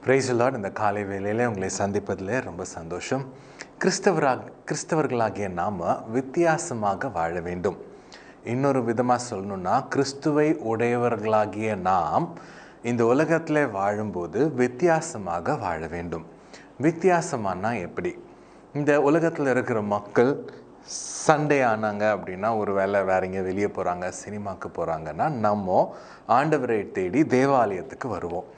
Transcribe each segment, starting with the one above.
Praise the Lord. இந்த காலை வேளையில் உங்களை சந்திப்பதில் ரொம்ப சந்தோஷம். கிறிஸ்தவர்களாகிய நாம் வித்தியாசமாக வாழ வேண்டும். இன்னொரு விதமாக சொல்லணுன்னா, கிறிஸ்துவை உடையவர்களாகிய நாம் இந்த உலகத்தில் வாழும்போது வித்தியாசமாக வாழ வேண்டும். வித்தியாசமானா எப்படி? இந்த உலகத்தில் இருக்கிற மக்கள் சண்டே ஆனாங்க அப்படின்னா, ஒரு வேளை வேற எங்கே வெளியே போகிறாங்க, சினிமாவுக்கு போகிறாங்கன்னா, நம்ம ஆண்டவரை தேடி தேவாலயத்துக்கு வருவோம்.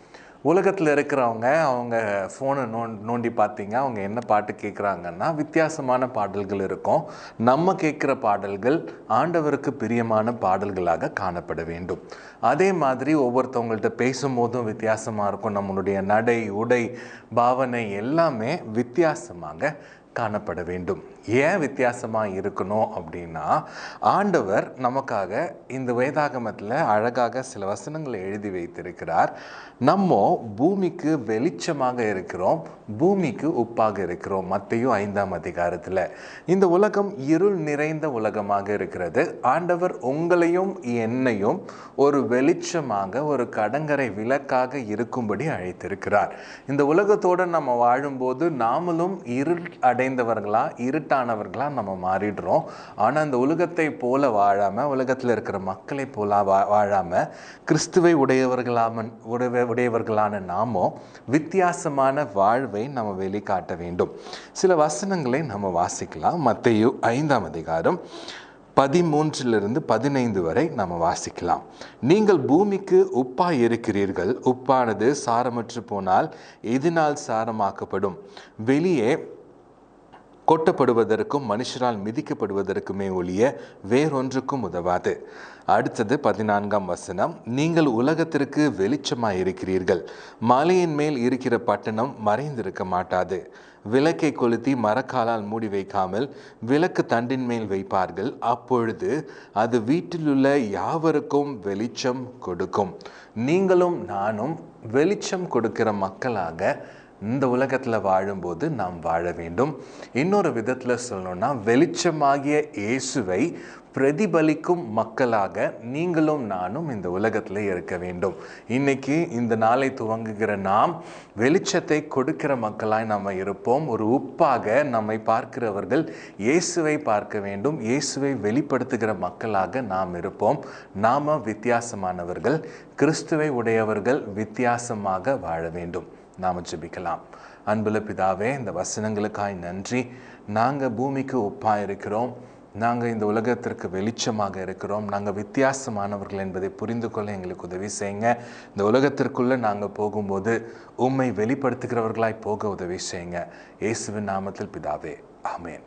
உலகத்தில் இருக்கிறவங்க அவங்க ஃபோனை நோண்டி பார்த்தீங்க, அவங்க என்ன பாட்டு கேட்குறாங்கன்னா வித்தியாசமான பாடல்கள் இருக்கும். நம்ம கேட்குற பாடல்கள் ஆண்டவருக்கு பிரியமான பாடல்களாக காணப்பட வேண்டும். அதே மாதிரி ஒவ்வொருத்தவங்கள்ட்ட பேசும்போதும் வித்தியாசமாக இருக்கும். நம்மளுடைய நடை, உடை, பாவனை எல்லாமே வித்தியாசமாக காணப்பட வேண்டும். ஏன் வித்தியாசமாக இருக்கணும் அப்படின்னா, ஆண்டவர் நமக்காக இந்த வேதாகமத்தில் அழகாக சில வசனங்களை எழுதி வைத்திருக்கிறார். நம்ம பூமிக்கு வெளிச்சமாக இருக்கிறோம், பூமிக்கு உப்பாக இருக்கிறோம். மத்தேயு 5ஆம் அதிகாரத்தில் இந்த உலகம் இருள் நிறைந்த உலகமாக இருக்கிறது. ஆண்டவர் உங்களையும் என்னையும் ஒரு வெளிச்சமாக, ஒரு கடங்கரை விளக்காக இருக்கும்படி அழைத்திருக்கிறார். இந்த உலகத்தோடு நம்ம வாழும்போது நாமளும் இருள் அடைந்தவர்களா, இருட்டானவர்களா நம்ம மாறிடுறோம். ஆனால் இந்த உலகத்தை போல வாழாமல், உலகத்தில் இருக்கிற மக்களை போல வாழாமல், கிறிஸ்துவை உடையவர்களான நாமோ வித்தியாசமான வாழ்வை நம்ம வெளிக்காட்ட வேண்டும். சில வசனங்களை நம்ம வாசிக்கலாம். மத்தேயு 5ஆம் அதிகாரம் 13 to 15 வரை நம்ம வாசிக்கலாம். நீங்கள் பூமிக்கு உப்பாய் இருக்கிறீர்கள். உப்பானது சாரமற்று போனால் எதனால் சாரமாக்கப்படும்? வெளியே கொட்டப்படுவதற்கும் மனுஷரால் மிதிக்கப்படுவதற்குமே ஒழிய வேறொன்றுக்கும் உதவாது. அடுத்தது 14ஆம் வசனம். நீங்கள் உலகத்திற்கு வெளிச்சமாய் இருக்கிறீர்கள். மலையின் மேல் இருக்கிற பட்டணம் மறைந்திருக்க மாட்டாது. விளக்கை கொளுத்தி மரக்காலால் மூடி வைக்காமல் விளக்கு தண்டின் மேல் வைப்பார்கள். அப்பொழுது அது வீட்டிலுள்ள யாவருக்கும் வெளிச்சம் கொடுக்கும். நீங்களும் நானும் வெளிச்சம் கொடுக்கிற மக்களாக இந்த உலகத்தில் வாழும்போது நாம் வாழ வேண்டும். இன்னொரு விதத்தில் சொல்லணும்னா, வெளிச்சமாகிய இயேசுவை பிரதிபலிக்கும் மக்களாக நீங்களும் நானும் இந்த உலகத்தில் இருக்க வேண்டும். இன்னைக்கு இந்த நாளை துவங்குகிற நாம் வெளிச்சத்தை கொடுக்கிற மக்களாய் நாம் இருப்போம். ஒரு உப்பாக நம்மை பார்க்கிறவர்கள் இயேசுவை பார்க்க வேண்டும். இயேசுவை வெளிப்படுத்துகிற மக்களாக நாம் இருப்போம். நாம் வித்தியாசமானவர்கள், கிறிஸ்துவை உடையவர்கள் வித்தியாசமாக வாழ வேண்டும். நாம் ஜெபிக்கலாம். அன்புள்ள பிதாவே, இந்த வசனங்களுக்காய் நன்றி. நாங்கள் பூமிக்கு உப்பாக இருக்கிறோம், நாங்கள் இந்த உலகத்திற்கு வெளிச்சமாக இருக்கிறோம், நாங்கள் வித்தியாசமானவர்கள் என்பதை புரிந்து கொள்ள எங்களுக்கு உதவி செய்யுங்க. இந்த உலகத்திற்குள்ளே நாங்கள் போகும்போது உம்மை வெளிப்படுத்துகிறவர்களாய் போக உதவி செய்யுங்க. இயேசுவின் நாமத்தில் பிதாவே, ஆமென்.